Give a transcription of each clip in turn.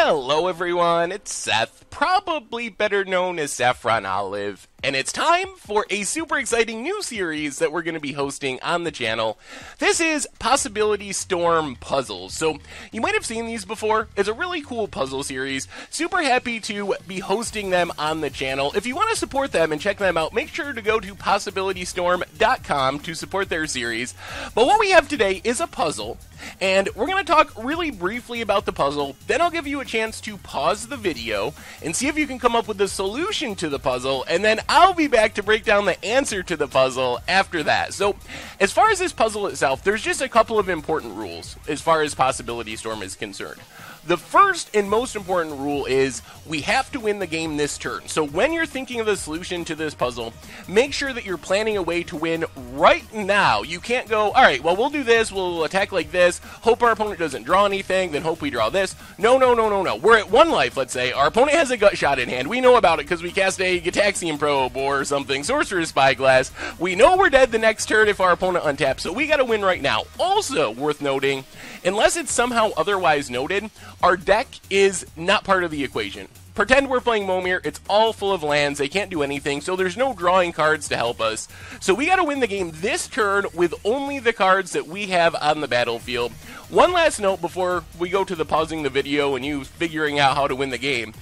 Hello everyone, it's Seth, probably better known as Saffron Olive, and it's time for a super exciting new series that we're going to be hosting on the channel. This is Possibility Storm Puzzles. So you might have seen these before. It's a really cool puzzle series. Super happy to be hosting them on the channel. If you want to support them and check them out, make sure to go to possibilitystorm.com to support their series. But what we have today is a puzzle, and we're going to talk really briefly about the puzzle. Then I'll give you a chance to pause the video and see if you can come up with the solution to the puzzle, and then I'll be back to break down the answer to the puzzle after that. So, as far as this puzzle itself, there's just a couple of important rules as far as Possibility Storm is concerned. The first and most important rule is we have to win the game this turn. So when you're thinking of the solution to this puzzle, make sure that you're planning a way to win right now. You can't go, alright, well, we'll do this, we'll attack like this, hope our opponent doesn't draw anything, then hope we draw this. No. We're at 1 life, let's say. Our opponent has a gut shot in hand. We know about it because we cast a Gitaxian Probe or something, Sorcerer's Spyglass. We know we're dead the next turn if our opponent untaps, so we gotta win right now. Also, worth noting, unless it's somehow otherwise noted, our deck is not part of the equation. Pretend we're playing Momir, it's all full of lands, they can't do anything, so there's no drawing cards to help us. So we gotta win the game this turn with only the cards that we have on the battlefield. One last note before we go to the pausing the video and you figuring out how to win the game.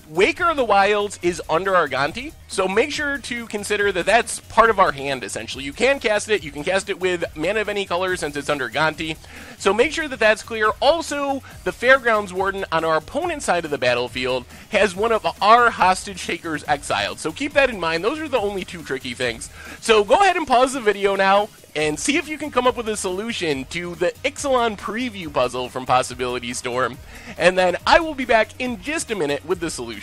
Waker of the Wilds is under Arganti, so make sure to consider that that's part of our hand, essentially. You can cast it with mana of any color since it's under Arganti, so make sure that that's clear. Also, the Fairgrounds Warden on our opponent's side of the battlefield has one of our Hostage Takers exiled, so keep that in mind. Those are the only two tricky things. So go ahead and pause the video now and see if you can come up with a solution to the Ixalan preview puzzle from Possibility Storm, and then I will be back in just a minute with the solution.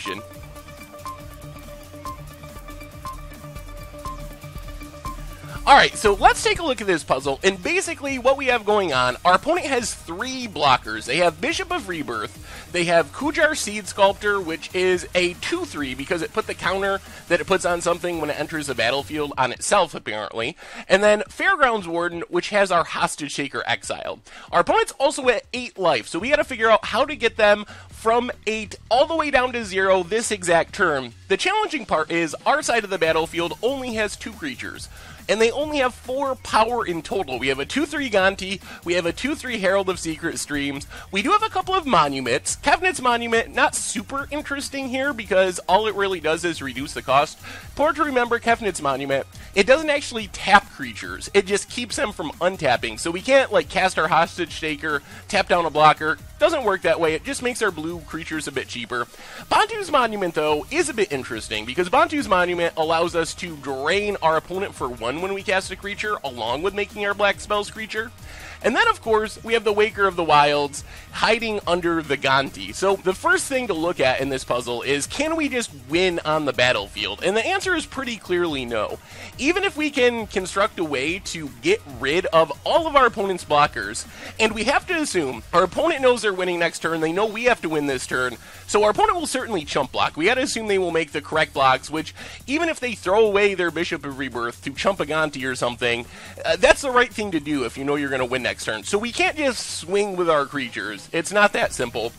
Alright, so let's take a look at this puzzle, and basically what we have going on, our opponent has 3 blockers. They have Bishop of Rebirth, they have Kujar Seed Sculptor, which is a 2/3 because it put the counter that it puts on something when it enters the battlefield on itself, apparently, and then Fairgrounds Warden, which has our Hostage Taker exiled. Our opponent's also at 8 life, so we gotta figure out how to get them from 8 all the way down to 0 this exact turn. The challenging part is our side of the battlefield only has 2 creatures, and they only have 4 power in total. We have a 2/3 Ganti, we have a 2/3 Herald of Secret Streams, we do have a couple of monuments. Kevnit's Monument, not super interesting here because all it really does is reduce the cost. Important to remember, Kevnit's Monument, it doesn't actually tap creatures, it just keeps them from untapping. So we can't like cast our Hostage Taker, tap down a blocker. Doesn't work that way, it just makes our blue creatures a bit cheaper. Bantu's Monument, though, is a bit interesting because Bantu's Monument allows us to drain our opponent for 1 when we cast a creature, along with making our black spells creature. And then, of course, we have the Waker of the Wilds hiding under the Ganti. So the first thing to look at in this puzzle is, can we just win on the battlefield? And the answer is pretty clearly no. Even if we can construct a way to get rid of all of our opponent's blockers, and we have to assume our opponent knows they're winning next turn, they know we have to win this turn, so our opponent will certainly chump block. We gotta assume they will make the correct blocks, which, even if they throw away their Bishop of Rebirth to chump a Ganti or something, that's the right thing to do if you know you're gonna win next turn. So we can't just swing with our creatures. It's not that simple.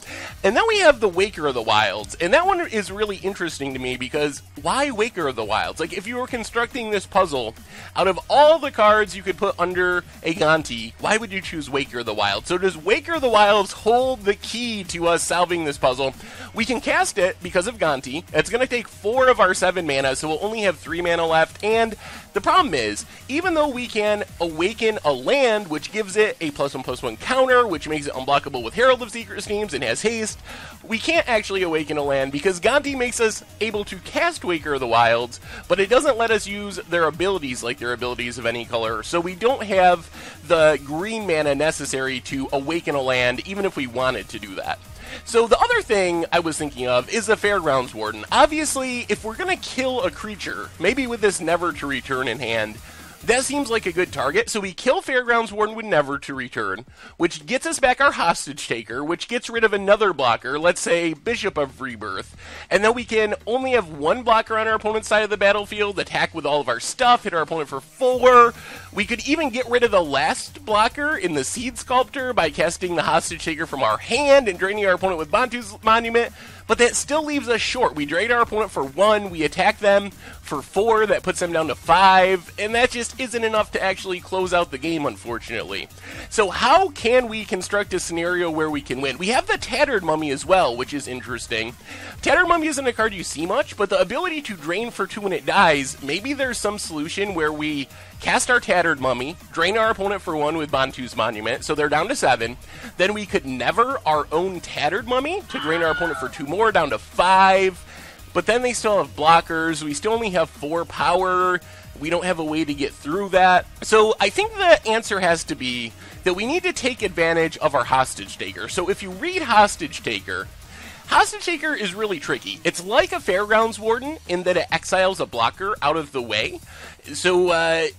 And then we have the Waker of the Wilds, and that one is really interesting to me because why Waker of the Wilds? Like, if you were constructing this puzzle, out of all the cards you could put under a Ganti, why would you choose Waker of the Wilds? So does Waker of the Wilds hold the key to us solving this puzzle? We can cast it because of Ganti. It's going to take 4 of our 7 mana, so we'll only have 3 mana left, and the problem is, even though we can awaken a land, which gives it a +1/+1 counter, which makes it unblockable with Herald of Secret Streams and has haste, we can't actually awaken a land because Ganti makes us able to cast Waker of the Wilds, but it doesn't let us use their abilities like their abilities of any color, so we don't have the green mana necessary to awaken a land, even if we wanted to do that. So the other thing I was thinking of is the Fairgrounds Warden. Obviously, if we're going to kill a creature, maybe with this Never to Return in hand, That seems like a good target, so we kill Fairgrounds Warden with Never to return, which gets us back our Hostage Taker, which gets rid of another blocker, let's say Bishop of Rebirth, and then we can only have one blocker on our opponent's side of the battlefield, attack with all of our stuff, hit our opponent for 4. We could even get rid of the last blocker in the Seed Sculptor by casting the Hostage Taker from our hand and draining our opponent with Bantu's Monument, but that still leaves us short. We drain our opponent for 1, we attack them for 4, that puts them down to 5, and that just isn't enough to actually close out the game, unfortunately. So how can we construct a scenario where we can win? We have the Tattered Mummy as well, which is interesting. Tattered Mummy isn't a card you see much, but the ability to drain for 2 when it dies, maybe there's some solution where we cast our Tattered Mummy, drain our opponent for 1 with Bantu's Monument, so they're down to 7. Then we could Never our own Tattered Mummy to drain our opponent for 2 more, down to 5. But then they still have blockers, we still only have 4 power, we don't have a way to get through that. So I think the answer has to be that we need to take advantage of our Hostage Taker. So if you read Hostage Taker is really tricky. It's like a Fairgrounds Warden in that it exiles a blocker out of the way. So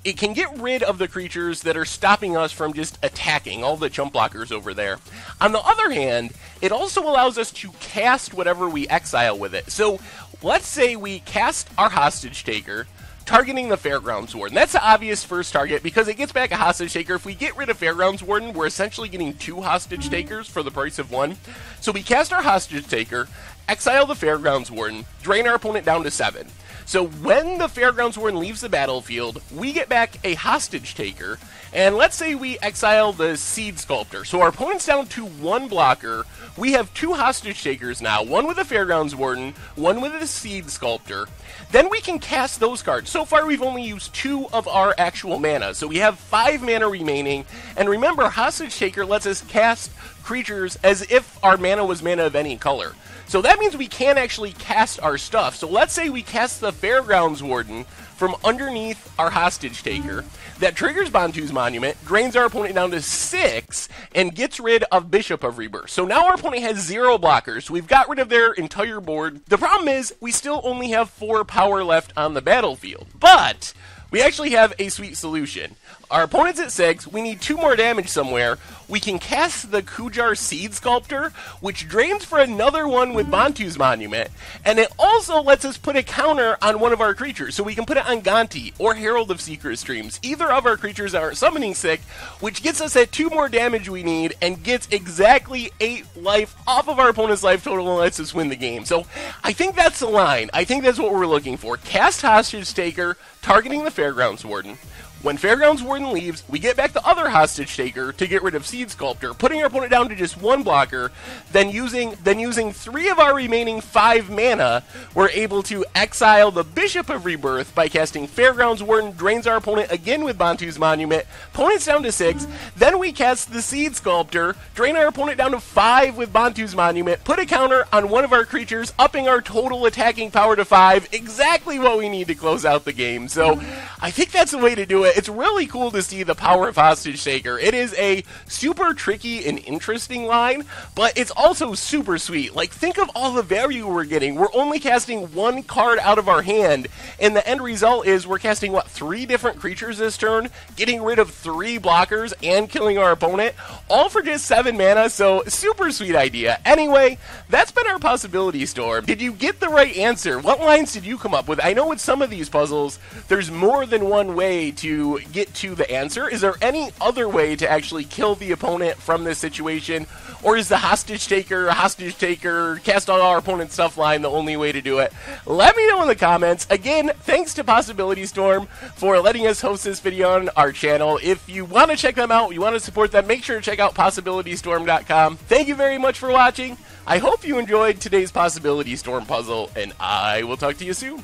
it can get rid of the creatures that are stopping us from just attacking, all the chump blockers over there. On the other hand, it also allows us to cast whatever we exile with it. So let's say we cast our Hostage Taker, targeting the Fairgrounds Warden. That's the obvious first target because it gets back a Hostage Taker. If we get rid of Fairgrounds Warden, we're essentially getting 2 Hostage Takers for the price of 1. So we cast our Hostage Taker, exile the Fairgrounds Warden, drain our opponent down to 7. So when the Fairgrounds Warden leaves the battlefield, we get back a Hostage Taker, and let's say we exile the Seed Sculptor. So our opponent's down to 1 blocker. We have 2 Hostage Takers now, 1 with the Fairgrounds Warden, 1 with the Seed Sculptor. Then we can cast those cards. So far we've only used 2 of our actual mana, so we have 5 mana remaining. And remember, Hostage Taker lets us cast creatures as if our mana was mana of any color. So that means we can actually cast our stuff. So let's say we cast the Fairgrounds Warden from underneath our Hostage Taker. That triggers Bantu's Monument, drains our opponent down to 6, and gets rid of Bishop of Rebirth. So now our opponent has 0 blockers. We've got rid of their entire board. The problem is, we still only have 4 power left on the battlefield. But we actually have a sweet solution. Our opponent's at 6, we need 2 more damage somewhere. We can cast the Kujar Seed Sculptor, which drains for another 1 with Bantu's Monument, and it also lets us put a counter on one of our creatures. So we can put it on Gonti or Herald of Secret Streams, either of our creatures that are summoning sick, which gets us at 2 more damage we need and gets exactly 8 life off of our opponent's life total and lets us win the game. So I think that's the line. I think that's what we're looking for. Cast Hostage Taker, targeting the Fairgrounds Warden. When Fairgrounds Warden leaves, we get back the other Hostage Taker to get rid of Seed Sculptor, putting our opponent down to just 1 blocker, then using 3 of our remaining 5 mana, we're able to exile the Bishop of Rebirth by casting Fairgrounds Warden, drains our opponent again with Bantu's Monument, opponent's down to 6, then we cast the Seed Sculptor, drain our opponent down to 5 with Bantu's Monument, put a counter on one of our creatures, upping our total attacking power to 5, exactly what we need to close out the game. So I think that's the way to do it. It's really cool to see the power of Hostage Taker. It is a super tricky and interesting line, but it's also super sweet. Like, think of all the value we're getting. We're only casting 1 card out of our hand, and the end result is we're casting, 3 different creatures this turn, getting rid of 3 blockers, and killing our opponent, all for just 7 mana, so super sweet idea. Anyway, that's been our Possibility Storm. Did you get the right answer? What lines did you come up with? I know with some of these puzzles, there's more than one way to get to the answer. Is there any other way to actually kill the opponent from this situation? Or is the Hostage Taker, cast all our opponent's stuff line the only way to do it? Let me know in the comments. Again, thanks to Possibility Storm for letting us host this video on our channel. If you want to check them out, you want to support them, make sure to check out PossibilityStorm.com. Thank you very much for watching. I hope you enjoyed today's Possibility Storm puzzle, and I will talk to you soon.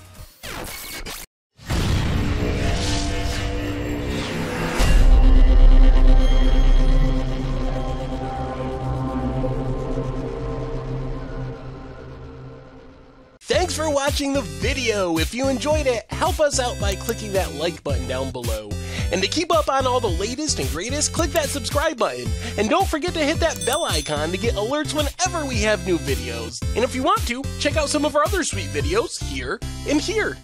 Thanks for watching the video. If you enjoyed it, help us out by clicking that like button down below. And to keep up on all the latest and greatest, click that subscribe button. And don't forget to hit that bell icon to get alerts whenever we have new videos. And if you want to, check out some of our other sweet videos here and here.